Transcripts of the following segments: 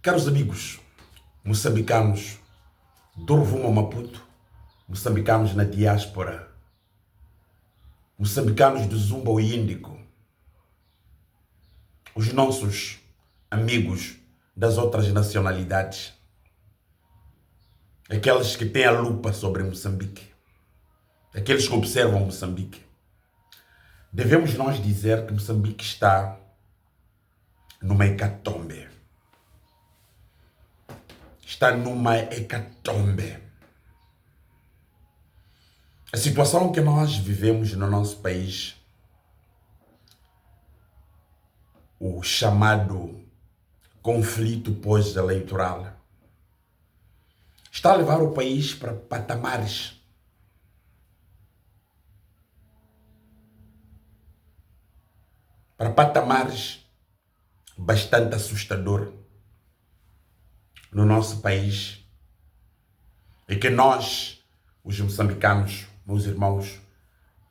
Caros amigos, moçambicanos do Rovuma Maputo, moçambicanos na diáspora, moçambicanos do Zumba ou Índico, os nossos amigos das outras nacionalidades, aqueles que têm a lupa sobre Moçambique, aqueles que observam Moçambique, devemos nós dizer que Moçambique está numa hecatombe. Está numa hecatombe. A situação que nós vivemos no nosso país, o chamado conflito pós-eleitoral, está a levar o país para patamares bastante assustador no nosso país, e que nós, os moçambicanos, meus irmãos,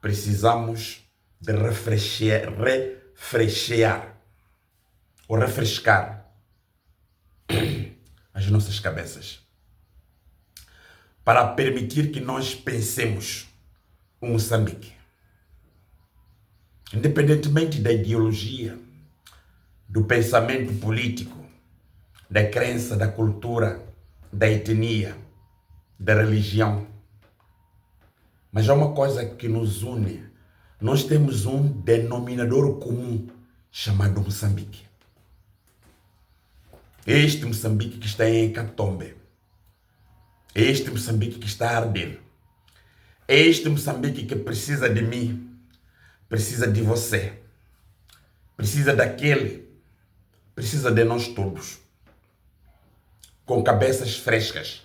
precisamos de refrescar as nossas cabeças para permitir que nós pensemos o Moçambique, independentemente da ideologia, do pensamento político, da crença, da cultura, da etnia, da religião. Mas há uma coisa que nos une. Nós temos um denominador comum chamado Moçambique. É este Moçambique que está em hecatombe. É este Moçambique que está a arder. É este Moçambique que precisa de mim, precisa de você, precisa daquele, precisa de nós todos, com cabeças frescas,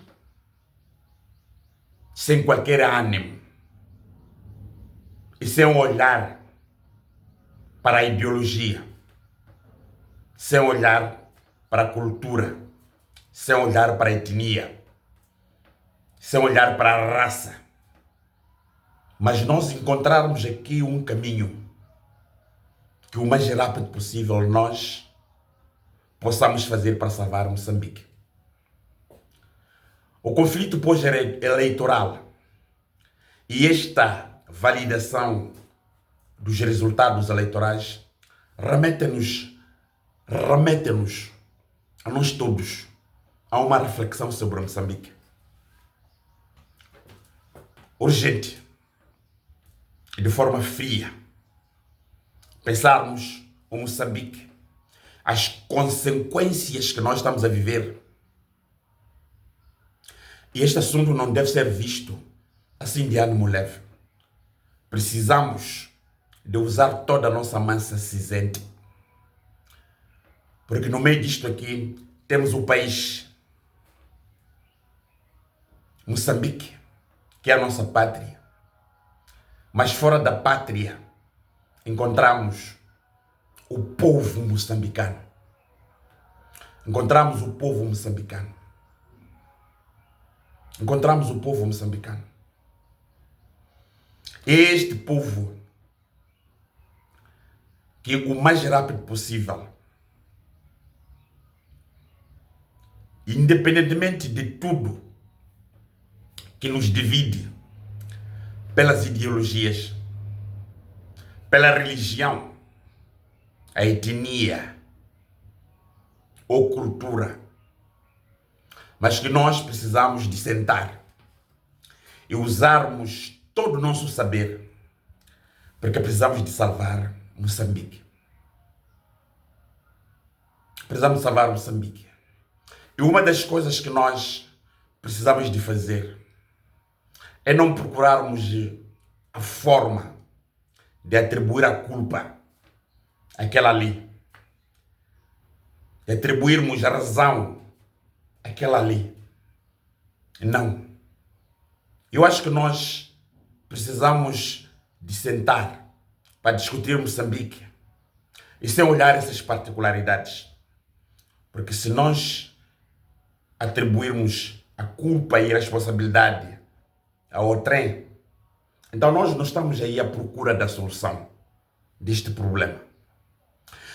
sem qualquer ânimo e sem olhar para a ideologia, sem olhar para a cultura, sem olhar para a etnia, sem olhar para a raça, mas nós encontrarmos aqui um caminho que o mais rápido possível nós possamos fazer para salvar Moçambique. O conflito pós-eleitoral e esta validação dos resultados eleitorais remete-nos a nós todos a uma reflexão sobre Moçambique. Urgente e de forma fria, pensarmos o Moçambique, as consequências que nós estamos a viver. E este assunto não deve ser visto assim de ânimo leve. Precisamos de usar toda a nossa mansa cinzenta, porque no meio disto aqui temos o país Moçambique, que é a nossa pátria. Mas fora da pátria encontramos o povo moçambicano. Encontramos o povo moçambicano. Este povo que o mais rápido possível, independentemente de tudo que nos divide, pelas ideologias, pela religião, a etnia ou cultura, mas que nós precisamos de sentar e usarmos todo o nosso saber, porque precisamos de salvar Moçambique. Precisamos salvar Moçambique. E uma das coisas que nós precisamos de fazer é não procurarmos a forma de atribuir a culpa àquela ali, de atribuirmos a razão àquela ali. Não. Eu acho que nós precisamos de sentar para discutir Moçambique e sem olhar essas particularidades. Porque se nós atribuirmos a culpa e a responsabilidade ao trem, então nós não estamos aí à procura da solução deste problema.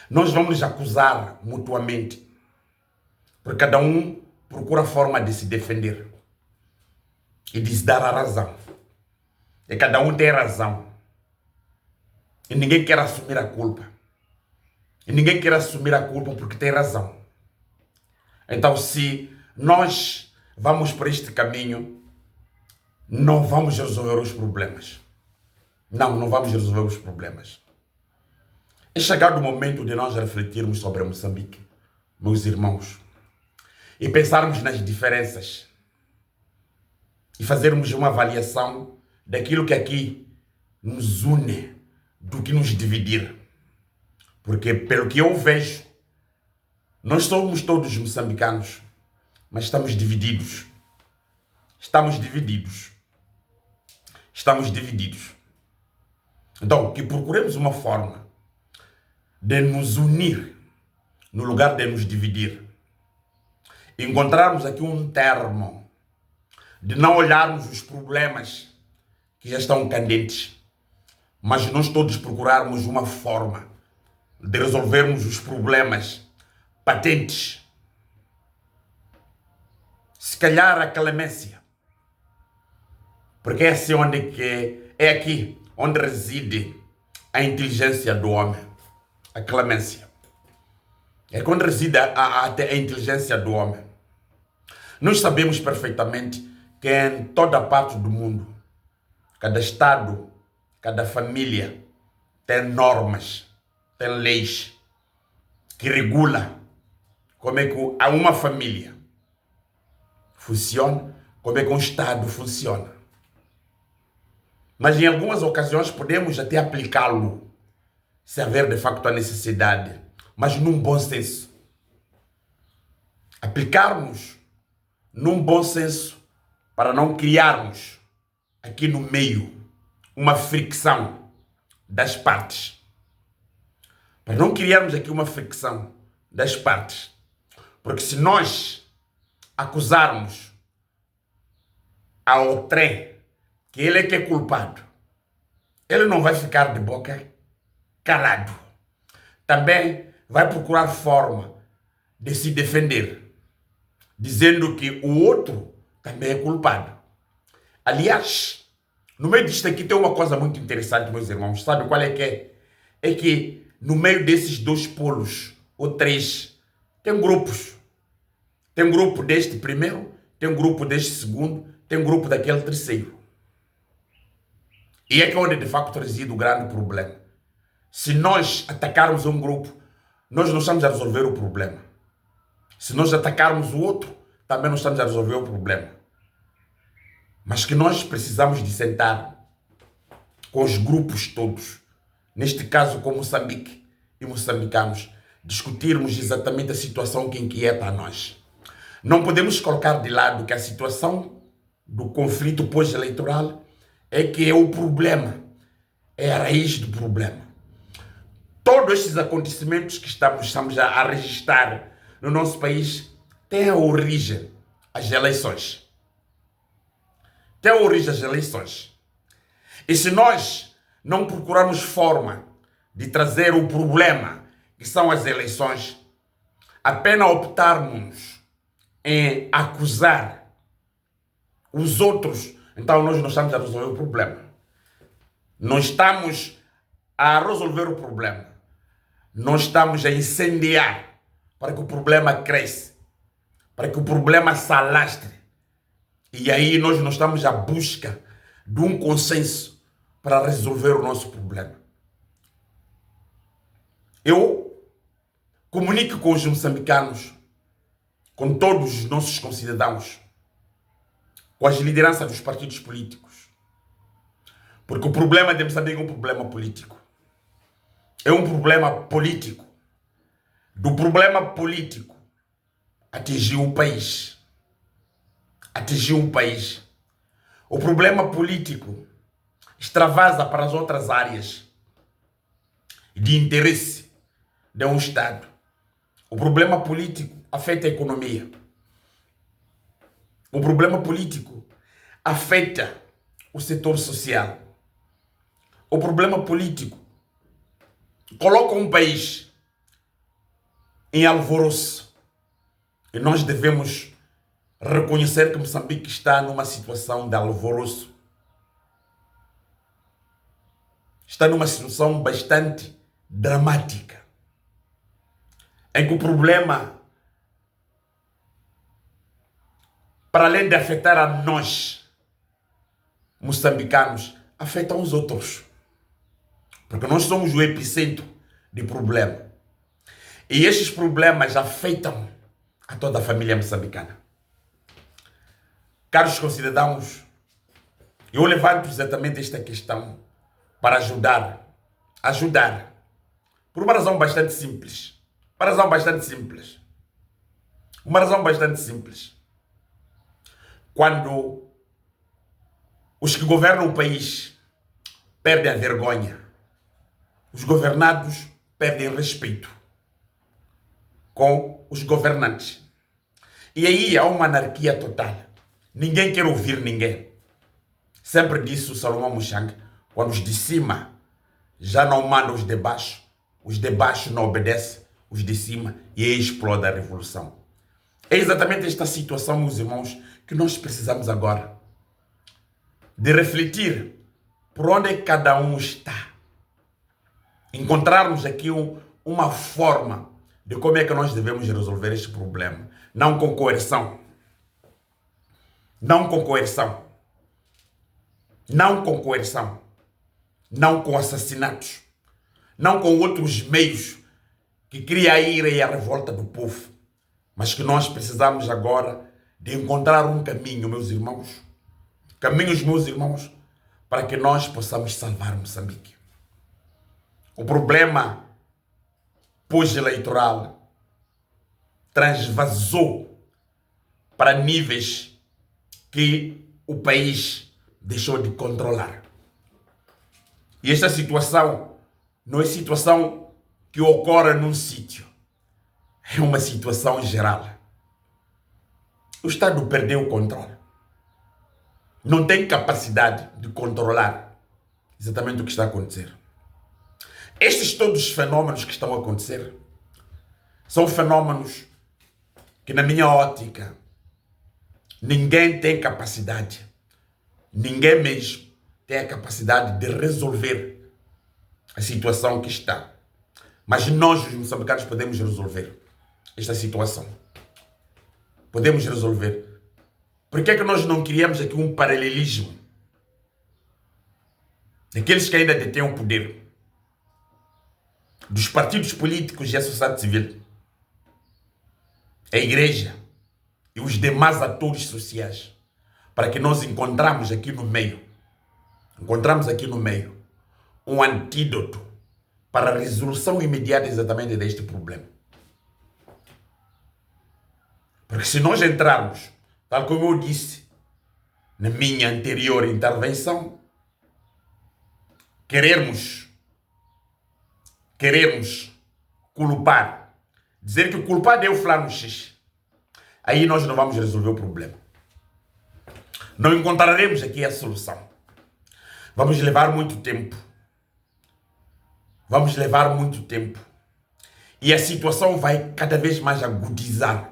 Nós vamos nos acusar mutuamente Porque cada um procura a forma de se defender e de se dar a razão. E cada um tem razão. E ninguém quer assumir a culpa. E ninguém quer assumir a culpa porque tem razão. Então, se nós vamos por este caminho, não vamos resolver os problemas. Não vamos resolver os problemas. É chegado o momento de nós refletirmos sobre Moçambique, meus irmãos, e pensarmos nas diferenças e fazermos uma avaliação daquilo que aqui nos une do que nos dividir. Porque, pelo que eu vejo, nós somos todos moçambicanos, mas estamos divididos. Estamos divididos. Estamos divididos. Então, que procuremos uma forma de nos unir no lugar de nos dividir. Encontrarmos aqui um termo de não olharmos os problemas que já estão candentes, mas nós todos procurarmos uma forma de resolvermos os problemas patentes. Se calhar a clemência, porque é assim é aqui onde reside a inteligência do homem, a clemência. É quando reside até a inteligência do homem. Nós sabemos perfeitamente que em toda parte do mundo, cada estado, cada família tem normas, tem leis que regulam como é que uma família funciona, como é que um estado funciona. Mas em algumas ocasiões podemos até aplicá-lo, se haver de facto a necessidade, mas num bom senso. Aplicarmos num bom senso para não criarmos aqui no meio uma fricção das partes. Para não criarmos aqui uma fricção das partes. Porque se nós acusarmos ao trem que ele é que é culpado, ele não vai ficar de boca calado. Também vai procurar forma de se defender, dizendo que o outro também é culpado. Aliás, no meio disto aqui tem uma coisa muito interessante, meus irmãos. Sabe qual é que é? É que no meio desses dois polos, ou três, tem grupos. Tem um grupo deste primeiro, tem um grupo deste segundo, tem um grupo daquele terceiro. E é que onde de facto reside o grande problema. Se nós atacarmos um grupo, nós não estamos a resolver o problema. Se nós atacarmos o outro, também não estamos a resolver o problema. Mas que nós precisamos de sentar com os grupos todos, neste caso com Moçambique e moçambicanos, discutirmos exatamente a situação que inquieta a nós. Não podemos colocar de lado que a situação do conflito pós-eleitoral é que é o problema, é a raiz do problema. Todos esses acontecimentos que estamos a registrar no nosso país têm a origem as eleições. Tem a origem as eleições. E se nós não procurarmos forma de trazer o problema que são as eleições, apenas optarmos em acusar os outros, então nós não estamos a resolver o problema. Não estamos a resolver o problema. Nós estamos a incendiar para que o problema cresça, para que o problema se alastre. E aí nós não estamos à busca de um consenso para resolver o nosso problema. Eu comunico com os moçambicanos, com todos os nossos concidadãos, com as lideranças dos partidos políticos. Porque o problema de Moçambique é um problema político. É um problema político. Do problema político atingiu o país. Atingiu o país. O problema político extravasa para as outras áreas de interesse de um Estado. O problema político afeta a economia. O problema político afeta o setor social. O problema político coloca um país em alvoroço, E nós devemos reconhecer que Moçambique está numa situação de alvoroço. Está numa situação bastante dramática, em que o problema, para além de afetar a nós, moçambicanos, afeta os outros. Porque nós somos o epicentro de problema. E estes problemas afetam a toda a família moçambicana. Caros concidadãos, eu levanto exatamente esta questão para ajudar, por uma razão bastante simples. Uma razão bastante simples. Quando os que governam o país perdem a vergonha, os governados perdem respeito com os governantes. E aí há uma anarquia total. Ninguém quer ouvir ninguém. Sempre disse o Salomão Muchanga, quando os de cima já não mandam os de baixo não obedecem os de cima e aí explode a revolução. É exatamente esta situação, meus irmãos, que nós precisamos agora de refletir por onde é que cada um está. Encontrarmos aqui uma forma de como é que nós devemos resolver este problema. Não com coerção. Não com coerção. Não com coerção. Não com assassinatos. Não com outros meios que cria a ira e a revolta do povo. Mas que nós precisamos agora de encontrar um caminho, meus irmãos. Caminhos, meus irmãos, para que nós possamos salvar Moçambique. O problema pós-eleitoral transvasou para níveis que o país deixou de controlar. E esta situação não é situação que ocorre num sítio. É uma situação geral. O Estado perdeu o controle. Não tem capacidade de controlar exatamente o que está a acontecer. Estes todos os fenômenos que estão a acontecer são fenômenos que, na minha ótica, ninguém tem capacidade, ninguém mesmo tem a capacidade de resolver a situação que está. Mas nós, os moçambicanos, podemos resolver esta situação. Podemos resolver. Por que é que nós não criamos aqui um paralelismo daqueles que ainda detêm o poder, dos partidos políticos e a sociedade civil, a igreja e os demais atores sociais, para que nós encontramos aqui no meio um antídoto para a resolução imediata exatamente deste problema. Porque se nós entrarmos, tal como eu disse na minha anterior intervenção, queremos culpar, dizer que o culpado é o fulano X, aí nós não vamos resolver o problema. Não encontraremos aqui a solução. Vamos levar muito tempo. E a situação vai cada vez mais agudizar.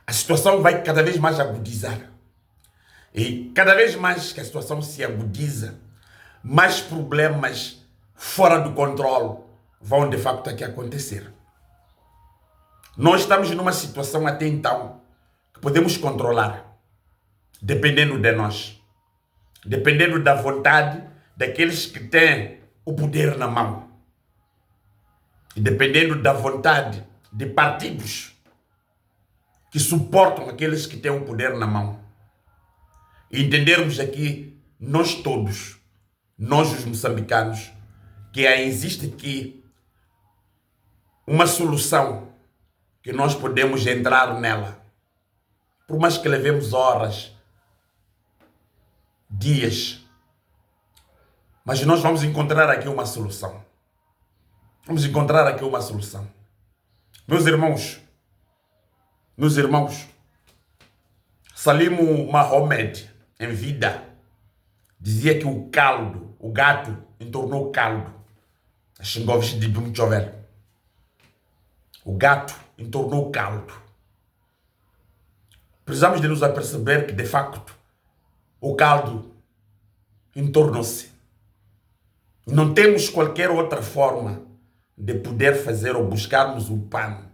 A situação vai cada vez mais agudizar. E cada vez mais que a situação se agudiza, mais problemas fora do controle vão de facto aqui acontecer. Nós estamos numa situação até então que podemos controlar, dependendo de nós, dependendo da vontade daqueles que têm o poder na mão, e dependendo da vontade de partidos que suportam aqueles que têm o poder na mão. E entendermos aqui, nós todos, nós os moçambicanos, que existe aqui uma solução que nós podemos entrar nela. Por mais que levemos horas, dias, mas nós vamos encontrar aqui uma solução. Meus irmãos, Salim Mahomed, em vida, dizia que o gato entornou caldo. As chingovas de muito chover. O gato entornou o caldo. Precisamos de nos aperceber que, de facto, o caldo entornou-se. Não temos qualquer outra forma de poder fazer ou buscarmos o pano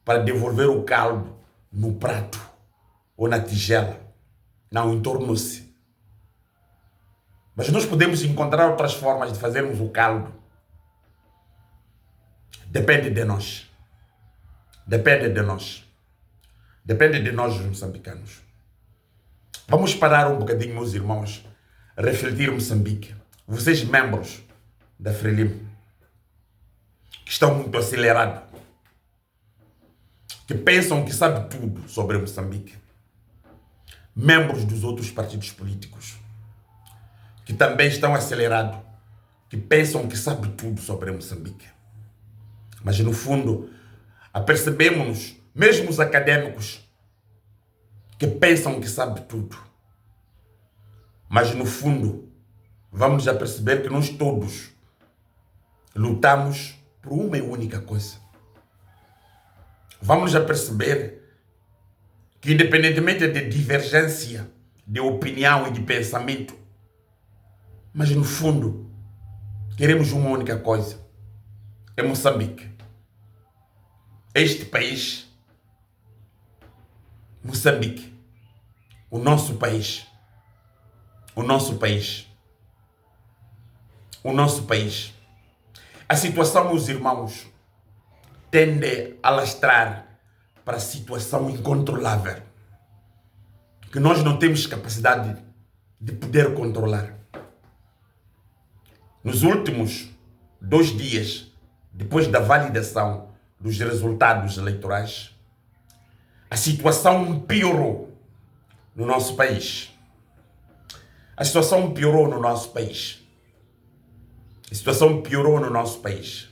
para devolver o caldo no prato ou na tigela. Não, entornou-se. Mas nós podemos encontrar outras formas de fazermos o caldo. Depende de nós. Depende de nós. Depende de nós, os moçambicanos. Vamos parar um bocadinho, meus irmãos, a refletir Moçambique. Vocês, membros da Frelimo, que estão muito acelerados, que pensam que sabem tudo sobre Moçambique. Membros dos outros partidos políticos, que também estão acelerados, que pensam que sabem tudo sobre Moçambique. Mas, no fundo, apercebemos-nos, mesmo os acadêmicos, que pensam que sabem tudo. Mas, no fundo, vamos a perceber que nós todos lutamos por uma e única coisa. Vamos a perceber que, independentemente de divergência de opinião e de pensamento, mas, no fundo, queremos uma única coisa. É Moçambique. Este país, Moçambique, o nosso país, o nosso país, o nosso país. A situação, meus irmãos, tende a alastrar para a situação incontrolável, que nós não temos capacidade de poder controlar. Nos últimos 2 dias, depois da validação dos resultados eleitorais, a situação piorou no nosso país. A situação piorou no nosso país. A situação piorou no nosso país.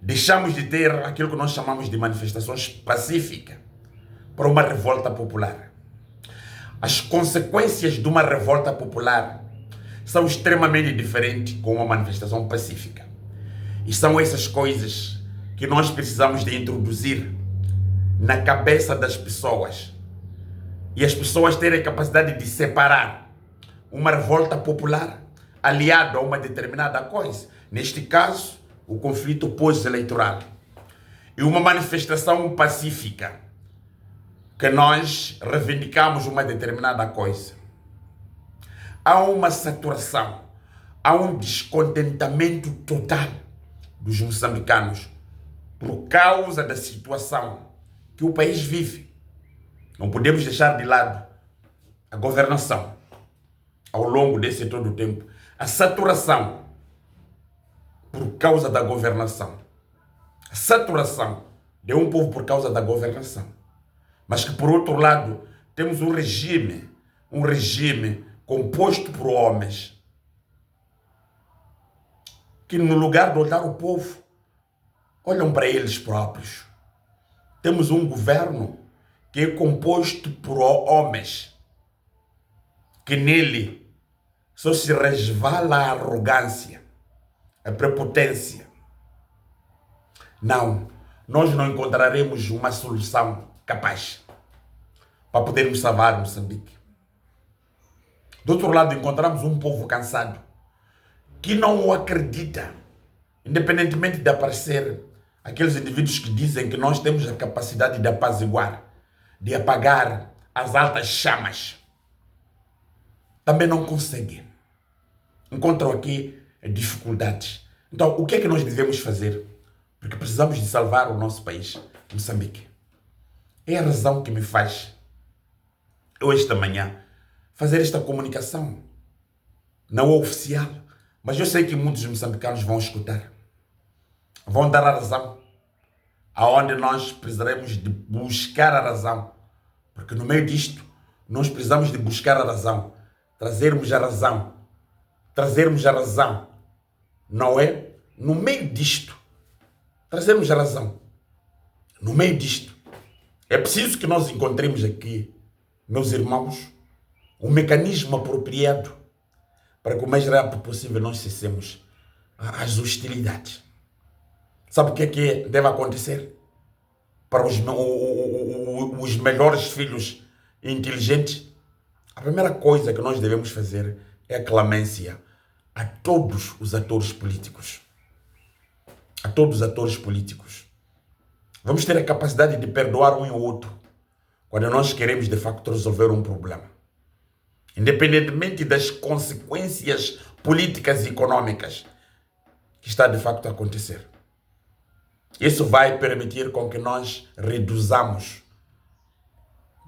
Deixamos de ter aquilo que nós chamamos de manifestações pacíficas para uma revolta popular. As consequências de uma revolta popular são extremamente diferentes com uma manifestação pacífica. E são essas coisas que nós precisamos de introduzir na cabeça das pessoas. E as pessoas terem a capacidade de separar uma revolta popular aliada a uma determinada coisa. Neste caso, o conflito pós-eleitoral. E uma manifestação pacífica, que nós reivindicamos uma determinada coisa. Há uma saturação, há um descontentamento total dos moçambicanos por causa da situação que o país vive. Não podemos deixar de lado a governação ao longo desse todo o tempo. A saturação por causa da governação. A saturação de um povo por causa da governação. Mas que, por outro lado, temos um regime composto por homens que, no lugar de olhar o povo, olham para eles próprios. Temos um governo que é composto por homens que nele só se resvala a arrogância, a prepotência. Não, nós não encontraremos uma solução capaz para podermos salvar Moçambique. Do outro lado, encontramos um povo cansado que não o acredita, independentemente de aparecer aqueles indivíduos que dizem que nós temos a capacidade de apaziguar, de apagar as altas chamas. Também não conseguem. Encontram aqui dificuldades. Então, o que é que nós devemos fazer? Porque precisamos de salvar o nosso país, Moçambique. É a razão que me faz, eu esta manhã, fazer esta comunicação. Não é oficial, mas eu sei que muitos moçambicanos vão escutar. Vão dar a razão. Aonde nós precisaremos de buscar a razão. Porque no meio disto, nós precisamos de buscar a razão. Trazermos a razão. Trazermos a razão. Não é? No meio disto, trazermos a razão. No meio disto. É preciso que nós encontremos aqui, meus irmãos, um mecanismo apropriado para que o mais rápido possível nós cessemos as hostilidades. Sabe o que deve acontecer para os melhores filhos inteligentes? A primeira coisa que nós devemos fazer é a clemência a todos os atores políticos. A todos os atores políticos. Vamos ter a capacidade de perdoar um e o outro quando nós queremos de facto resolver um problema. Independentemente das consequências políticas e econômicas que está de facto a acontecer. Isso vai permitir com que nós reduzamos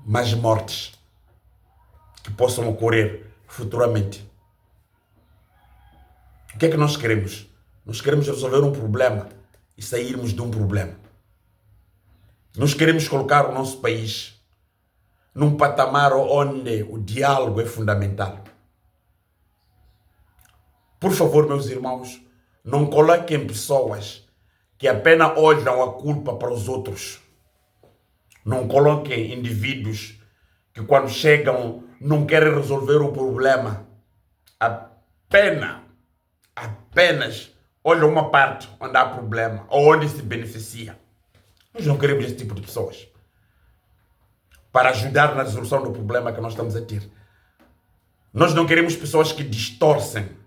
mais mortes que possam ocorrer futuramente. O que é que nós queremos? Nós queremos resolver um problema e sairmos de um problema. Nós queremos colocar o nosso país num patamar onde o diálogo é fundamental. Por favor, meus irmãos, não coloquem pessoas que apenas olham a culpa para os outros. Não coloquem indivíduos que quando chegam não querem resolver o problema. Apenas olham uma parte onde há problema ou onde se beneficia. Nós não queremos esse tipo de pessoas para ajudar na resolução do problema que nós estamos a ter. Nós não queremos pessoas que distorcem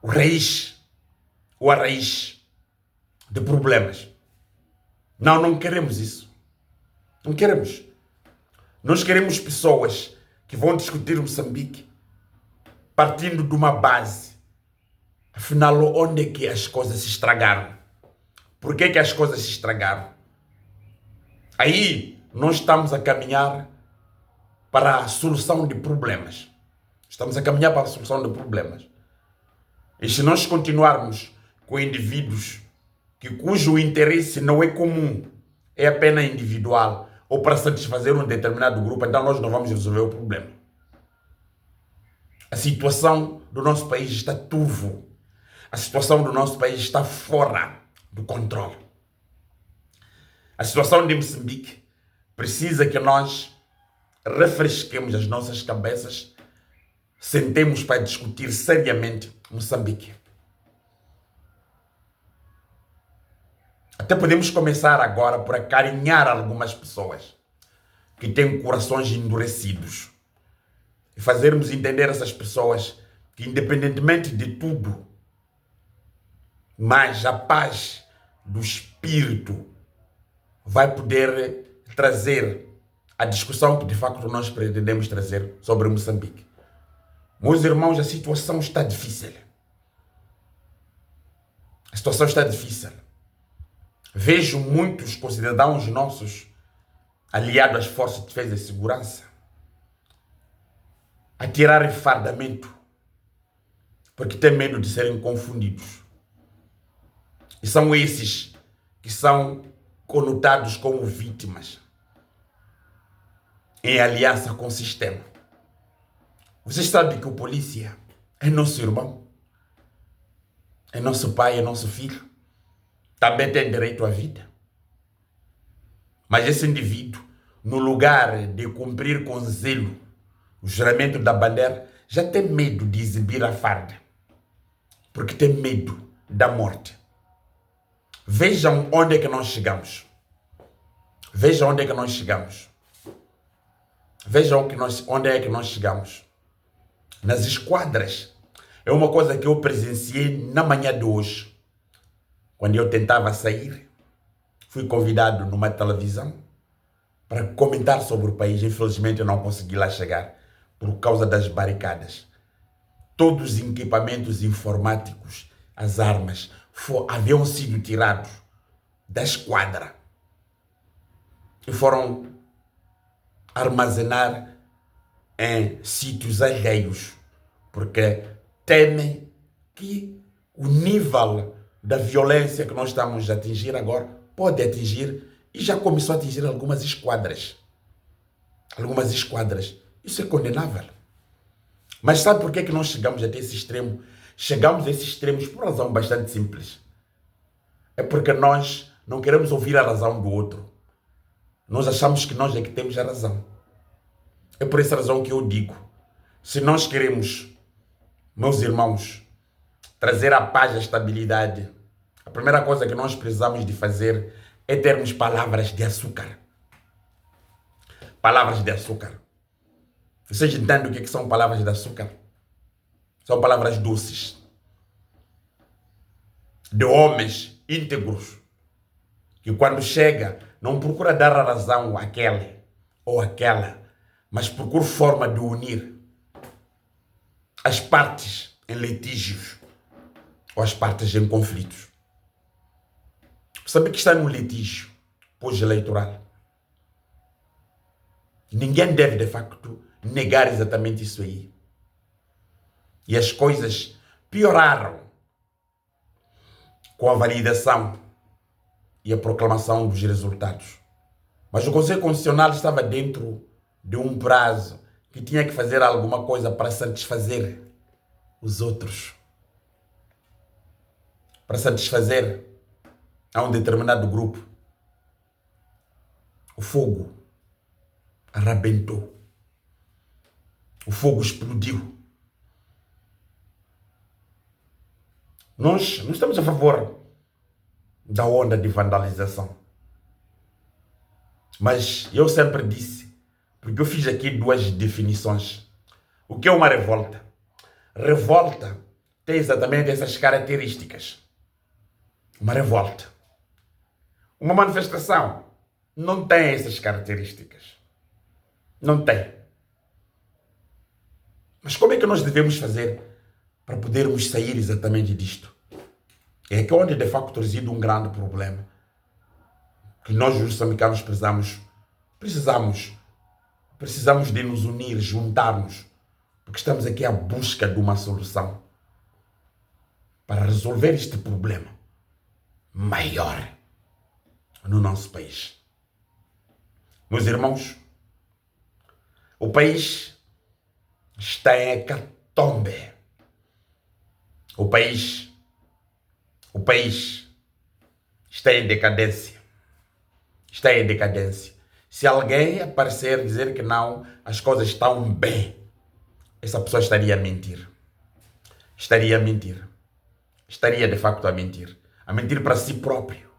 a raiz de problemas. Não queremos isso. Não queremos. Nós queremos pessoas que vão discutir Moçambique partindo de uma base. Afinal, onde é que as coisas se estragaram? Por que as coisas se estragaram? Aí nós estamos a caminhar para a solução de problemas. Estamos a caminhar para a solução de problemas. E se nós continuarmos com indivíduos cujo interesse não é comum, é apenas individual, ou para satisfazer um determinado grupo, então nós não vamos resolver o problema. A situação do nosso país está turvo. A situação do nosso país está fora do controle. A situação de Moçambique precisa que nós refresquemos as nossas cabeças, sentemos para discutir seriamente Moçambique. Até podemos começar agora por acarinhar algumas pessoas que têm corações endurecidos e fazermos entender a essas pessoas que, independentemente de tudo, mas a paz do espírito vai poder trazer a discussão que de facto nós pretendemos trazer sobre Moçambique. Meus irmãos, a situação está difícil. A situação está difícil. Vejo muitos concidadãos nossos aliados às forças de defesa e segurança a tirarem fardamento porque têm medo de serem confundidos. E são esses que são conotados como vítimas em aliança com o sistema. Vocês sabem que o polícia é nosso irmão, é nosso pai, é nosso filho. Também tem direito à vida. Mas esse indivíduo, no lugar de cumprir com zelo o juramento da bandeira, já tem medo de exibir a farda, porque tem medo da morte. Vejam onde é que nós chegamos. Vejam onde é que nós chegamos. Vejam onde é que nós chegamos. Nas esquadras. É uma coisa que eu presenciei na manhã de hoje. Quando eu tentava sair, fui convidado numa televisão para comentar sobre o país. Infelizmente eu não consegui lá chegar por causa das barricadas. Todos os equipamentos informáticos, as armas, haviam sido tirados da esquadra e foram armazenar em sítios alheios, porque temem que o nível da violência que nós estamos a atingir agora pode atingir e já começou a atingir algumas esquadras. Algumas esquadras. Isso é condenável. Mas sabe por que nós chegamos até esse extremo? Chegamos a esses extremos por razão bastante simples. É porque nós não queremos ouvir a razão do outro. Nós achamos que nós é que temos a razão. É por essa razão que eu digo, se nós queremos, meus irmãos, trazer a paz e a estabilidade A primeira coisa que nós precisamos de fazer é termos palavras de açúcar. Palavras de açúcar. Vocês entendem o que são palavras de açúcar? São palavras doces. De homens íntegros. Que quando chega, não procura dar a razão àquele ou àquela, mas procura forma de unir as partes em litígios ou as partes em conflitos. Sabe que está num litígio pós-eleitoral. Ninguém deve, de facto, negar exatamente isso aí. E as coisas pioraram com a validação e a proclamação dos resultados. Mas o Conselho Constitucional estava dentro de um prazo que tinha que fazer alguma coisa para satisfazer os outros. Para satisfazer a um determinado grupo. O fogo arrebentou. O fogo explodiu. Nós não estamos a favor da onda de vandalização. Mas eu sempre disse, porque eu fiz aqui duas definições. O que é uma revolta? Revolta tem exatamente essas características. Uma revolta. Uma manifestação não tem essas características. Não tem. Mas como é que nós devemos fazer para podermos sair exatamente disto? É aqui onde de facto reside um grande problema. Que nós, os moçambicanos, precisamos de nos unir, juntarmos, porque estamos aqui à busca de uma solução para resolver este problema maior no nosso país. Meus irmãos, o país está em hecatombe. O país está em decadência. Está em decadência. Se alguém aparecer dizer que não, as coisas estão bem, essa pessoa estaria a mentir. Estaria a mentir. Estaria de facto a mentir. A mentir para si próprio.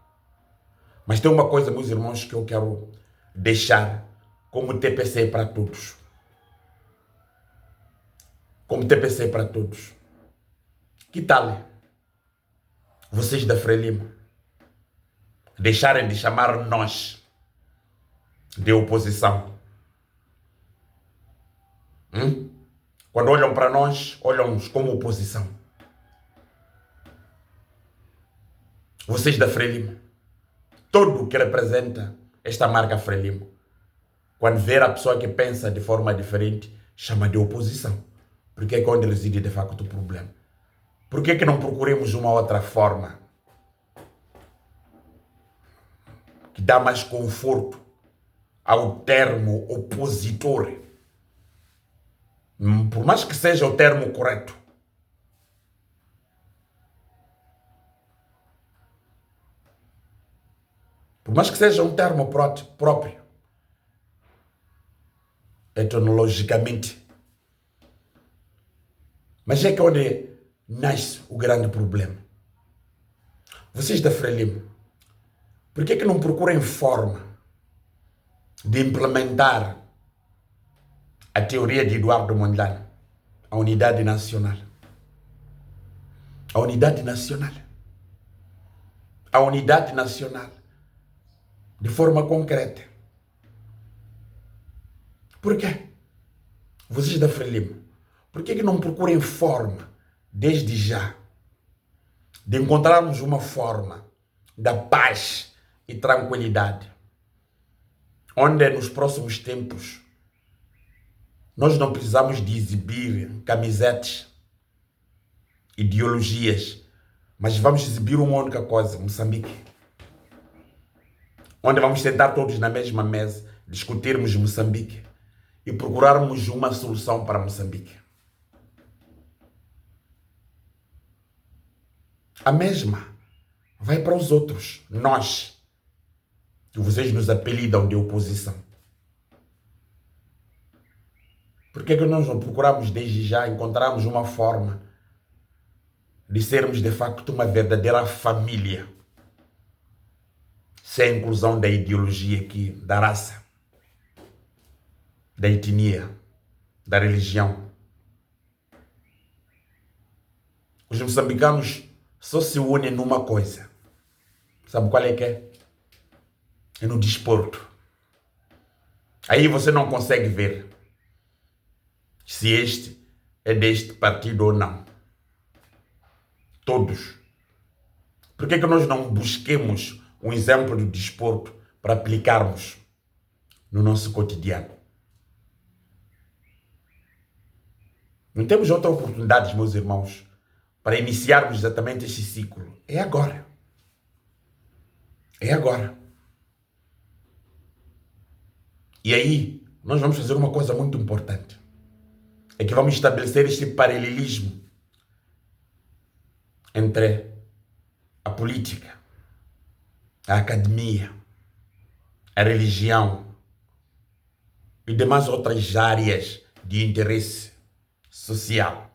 Mas tem uma coisa, meus irmãos, que eu quero deixar como TPC para todos. Como TPC para todos. Que tal vocês da Frelimo deixarem de chamar nós de oposição? Quando olham para nós, olham-nos como oposição. Vocês da Frelimo, todo o que representa esta marca Frelimo, quando ver a pessoa que pensa de forma diferente, chama de oposição. Porque é onde reside de facto o problema. Por que não procuremos uma outra forma que dá mais conforto ao termo opositor? Por mais que seja o termo correto. Por mais que seja um termo próprio. Etimologicamente. Mas é que onde nasce o grande problema. Vocês da Frelimo, por que não procuram forma de implementar a teoria de Eduardo Mondlane, a unidade nacional? A unidade nacional. A unidade nacional. De forma concreta. Por quê? Vocês da Frelimo, por que não procurem forma, desde já, de encontrarmos uma forma da paz e tranquilidade, onde nos próximos tempos nós não precisamos de exibir camisetes, ideologias, mas vamos exibir uma única coisa, Moçambique. Onde vamos sentar todos na mesma mesa, discutirmos Moçambique e procurarmos uma solução para Moçambique. A mesma vai para os outros, nós, que vocês nos apelidam de oposição. Por que nós não procuramos desde já encontrarmos uma forma de sermos de facto uma verdadeira família, sem a inclusão da ideologia aqui, da raça, da etnia, da religião. Os moçambicanos só se unem numa coisa. Sabe qual é que é? É no desporto. Aí você não consegue ver se este é deste partido ou não. Todos. Por que nós não busquemos um exemplo do desporto para aplicarmos no nosso cotidiano? Não temos outra oportunidade, meus irmãos, para iniciarmos exatamente este ciclo. É agora. É agora. E aí, nós vamos fazer uma coisa muito importante. É que vamos estabelecer este paralelismo entre a política, a academia, a religião e demais outras áreas de interesse social.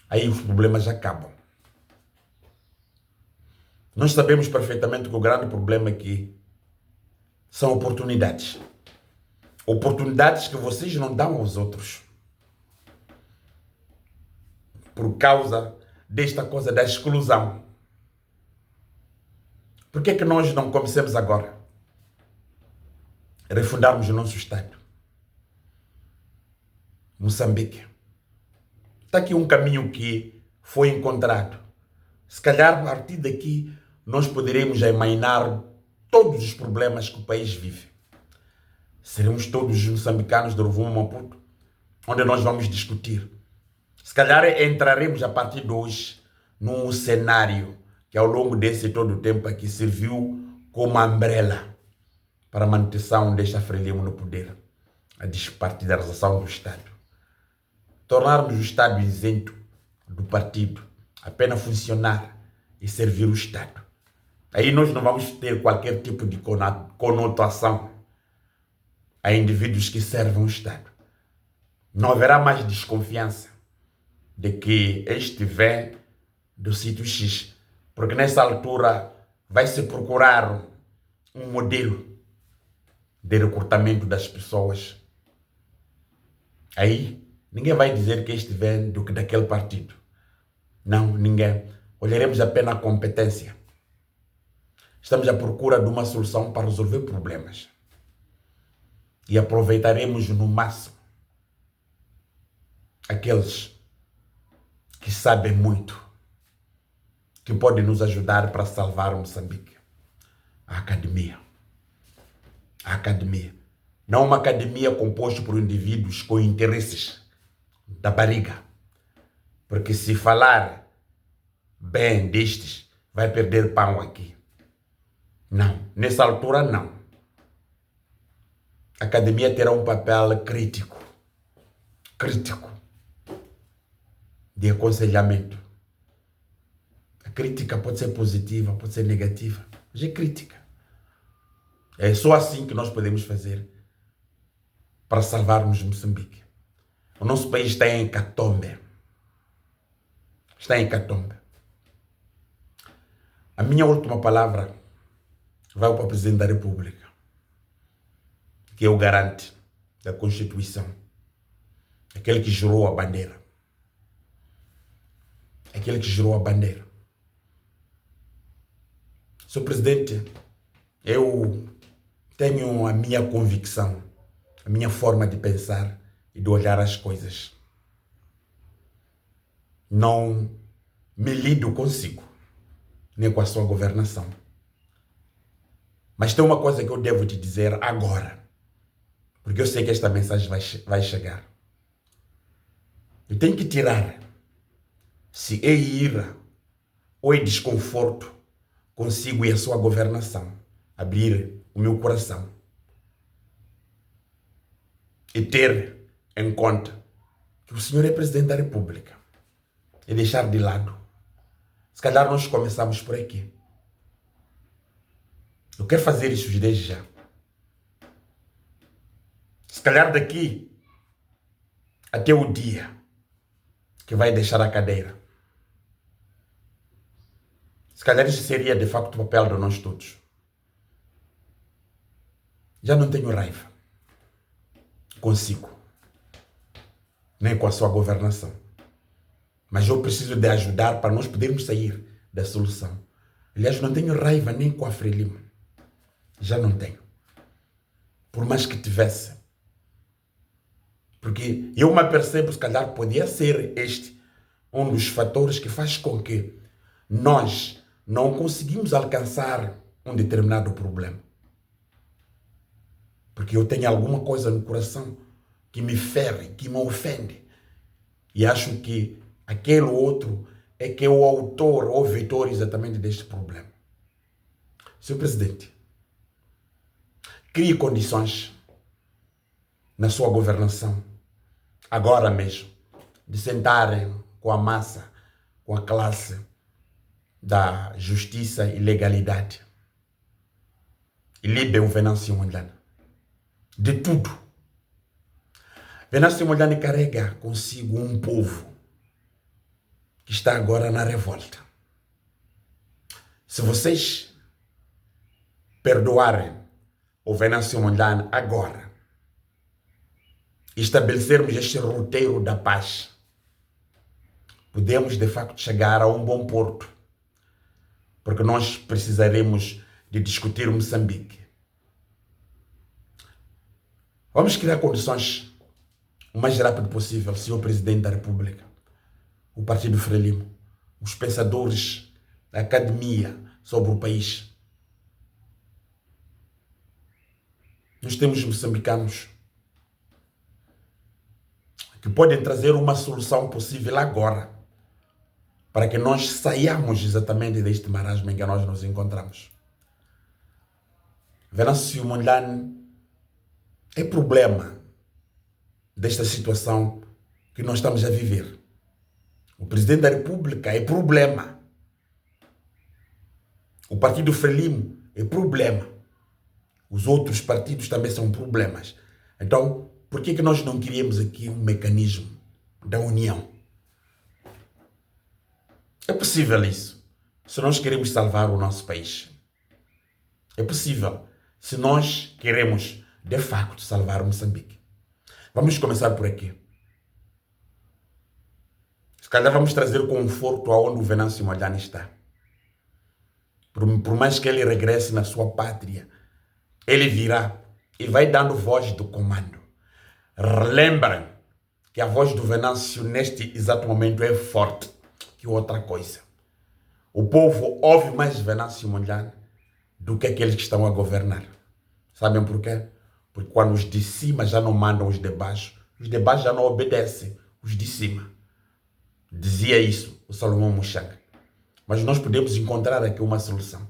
Aí os problemas acabam. Nós sabemos perfeitamente que o grande problema aqui são oportunidades. Oportunidades que vocês não dão aos outros. Por causa desta coisa da exclusão. Por que nós não começamos agora a refundarmos o nosso Estado? Moçambique. Está aqui um caminho que foi encontrado. Se calhar, a partir daqui, nós poderemos emainar todos os problemas que o país vive. Seremos todos os moçambicanos de Rovuma Maputo, onde nós vamos discutir. Se calhar entraremos a partir de hoje num cenário que ao longo desse todo o tempo aqui serviu como umbrella para a manutenção desta Frelimo no poder, a despartidarização do Estado. Tornarmos o Estado isento do partido, apenas funcionar e servir o Estado. Aí nós não vamos ter qualquer tipo de conotação a indivíduos que servem o Estado. Não haverá mais desconfiança de que este vem do sítio X, porque nessa altura vai se procurar um modelo de recrutamento das pessoas. Aí ninguém vai dizer que este vem daquele partido. Não, ninguém. Olharemos apenas a competência. Estamos à procura de uma solução para resolver problemas. E aproveitaremos no máximo aqueles que sabem muito, que podem nos ajudar para salvar Moçambique. A academia. A academia. Não uma academia composta por indivíduos com interesses da barriga. Porque se falar bem destes, vai perder pão aqui. Não, nessa altura não. A academia terá um papel crítico de aconselhamento. A crítica pode ser positiva, pode ser negativa, mas é crítica. É só assim que nós podemos fazer para salvarmos Moçambique. O nosso país está em hecatombe. Está em hecatombe. A minha última palavra vai para o Presidente da República, que é o garante da Constituição, aquele que jurou a bandeira. Aquele que jurou a bandeira. Senhor Presidente, eu tenho a minha convicção, a minha forma de pensar e de olhar as coisas. Não me lido consigo, nem com a sua governação. Mas tem uma coisa que eu devo te dizer agora, porque eu sei que esta mensagem vai chegar. Eu tenho que tirar, se é ira ou é desconforto consigo e a sua governação, abrir o meu coração e ter em conta que o senhor é Presidente da República e deixar de lado. Se calhar nós começamos por aqui. Eu quero fazer isso desde já. Se calhar daqui até o dia que vai deixar a cadeira, Se calhar isso seria de facto o papel de nós todos. Já não tenho raiva consigo, nem com a sua governação. Mas eu preciso de ajudar para nós podermos sair da solução. Aliás, não tenho raiva nem com a Frelimo. Já não tenho. Por mais que tivesse. Porque eu me apercebo, se calhar, podia ser este um dos fatores que faz com que nós não conseguimos alcançar um determinado problema. Porque eu tenho alguma coisa no coração que me fere, que me ofende. E acho que aquele outro é que é o autor ou vetor exatamente deste problema. Senhor Presidente, crie condições na sua governação, agora mesmo, de sentarem com a massa, com a classe da justiça e legalidade. E libem o Venâncio Mondlane de tudo. Venâncio Mondlane carrega consigo um povo que está agora na revolta. Se vocês perdoarem o Venâncio Mondlane agora, estabelecermos este roteiro da paz, podemos de facto chegar a um bom porto, porque nós precisaremos de discutir Moçambique. Vamos criar condições o mais rápido possível, Senhor Presidente da República, o Partido Frelimo, os pensadores da academia sobre o país. Nós temos moçambicanos que podem trazer uma solução possível agora, para que nós saiamos exatamente deste marasmo em que nós nos encontramos. Venâncio Mondlane é problema desta situação que nós estamos a viver. O Presidente da República é problema. O Partido Frelimo é problema. Os outros partidos também são problemas. Então, por que nós não criamos aqui um mecanismo da união? É possível isso, se nós queremos salvar o nosso país. É possível, se nós queremos, de facto, salvar Moçambique. Vamos começar por aqui. Se calhar vamos trazer conforto aonde o Venâncio Mondlane está. Por mais que ele regresse na sua pátria, ele virá e vai dando voz do comando. Lembrem que a voz do Venâncio neste exato momento é forte que outra coisa. O povo ouve mais Venâncio Mondlane do que aqueles que estão a governar. Sabem por quê? Porque quando os de cima já não mandam os de baixo já não obedecem os de cima. Dizia isso o Salomão Mushanga. Mas nós podemos encontrar aqui uma solução.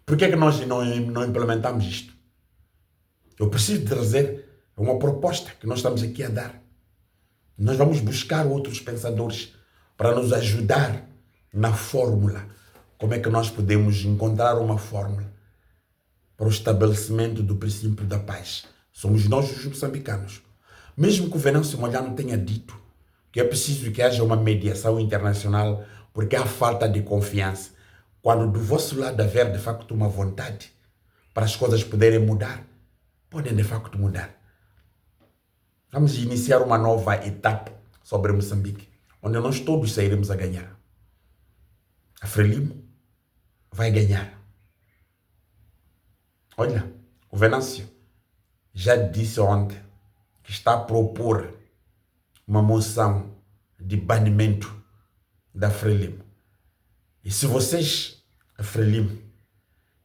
Por que nós não implementamos isto? Eu preciso trazer uma proposta que nós estamos aqui a dar. Nós vamos buscar outros pensadores para nos ajudar na fórmula. Como é que nós podemos encontrar uma fórmula para o estabelecimento do princípio da paz? Somos nós os moçambicanos. Mesmo que o Venâncio Mondlane tenha dito que é preciso que haja uma mediação internacional porque há falta de confiança. Quando do vosso lado haver de facto uma vontade para as coisas poderem mudar, podem de facto mudar. Vamos iniciar uma nova etapa sobre Moçambique, onde nós todos sairemos a ganhar. A Frelimo vai ganhar. Olha, o Venâncio já disse ontem que está a propor uma moção de banimento da Frelimo. E se vocês, a Frelimo,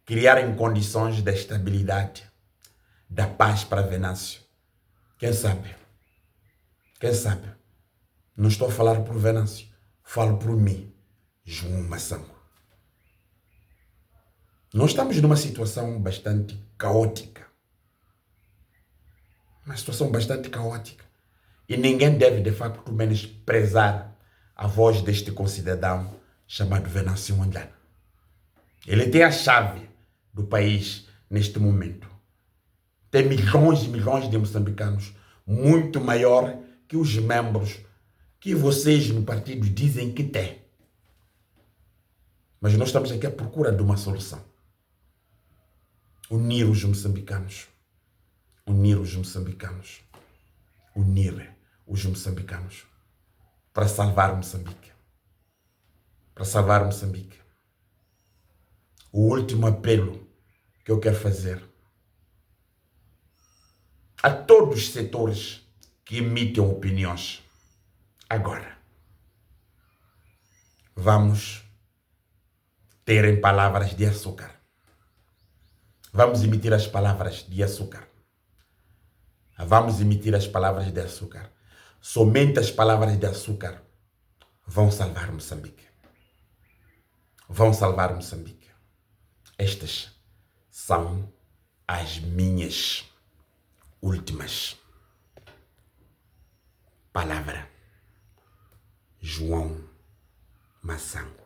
criarem condições da estabilidade, da paz para Venâncio, quem sabe? Quem sabe? Não estou a falar por Venâncio, falo por mim, João Massango. Nós estamos numa situação bastante caótica. Uma situação bastante caótica. E ninguém deve, de facto, menosprezar a voz deste concidadão chamado Venâncio Mondlane. Ele tem a chave do país neste momento. Tem milhões e milhões de moçambicanos, muito maior que os membros que vocês no partido dizem que tem. Mas nós estamos aqui à procura de uma solução. Unir os moçambicanos. Unir os moçambicanos. Unir os moçambicanos. Para salvar Moçambique. Para salvar Moçambique. O último apelo que eu quero fazer a todos os setores que emitem opiniões. Agora, vamos terem palavras de açúcar. Vamos emitir as palavras de açúcar. Vamos emitir as palavras de açúcar. Somente as palavras de açúcar vão salvar Moçambique. Vão salvar Moçambique. Estas são as minhas últimas palavras. João Massango.